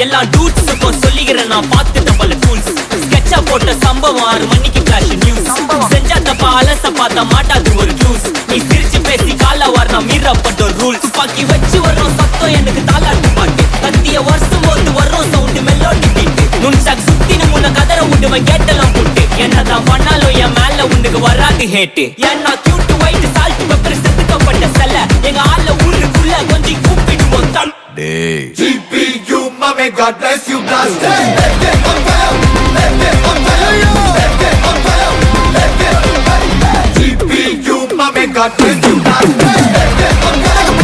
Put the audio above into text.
எல்லாம் டூட்ஸுக்கும் சொல்லிக்கிறேன் நான் பார்த்துட்ட பல டூல்ஸ். ஸ்கெட்சா போட்ட சம்பவம் 6 மணிக்கு ஃபிளாஷ் நியூஸ். செஞ்சா தப்பா அலச பார்த்தா மாட்டாது ஒரு ஜூஸ். நீ சிரிச்சு பேசி கால வார் நான் மீறப்பட்ட ரூல். துப்பாக்கி வச்சு வர்றோம் சத்தம் எனக்கு தாளாட்டு பாட்டு. கத்திய வருஷம் போது வர்றோம் சவுண்டு மெல்லோடி பீட்டு. நுண்சாக் சுத்தினு முன்ன கதற விடுவேன் கேட்டெல்லாம் போட்டு. என்னதான் பண்ணாலும் என் மேல உனக்கு வராது ஹேட்டு. ஏன்னா கியூட் ஒயிட் சால்ட் பெப்பர் செத்துக்கப்பட்ட செல்ல. எங்க ஆள ஊருக்குள்ள கொஞ்சம் கூப்பிடுவோம் தம். GPU, mommy, God bless you, blast it. Let it unveil, let it unveil, let it unveil, let it unveil. GPU, mommy, God bless you, blast it. Let it unveil.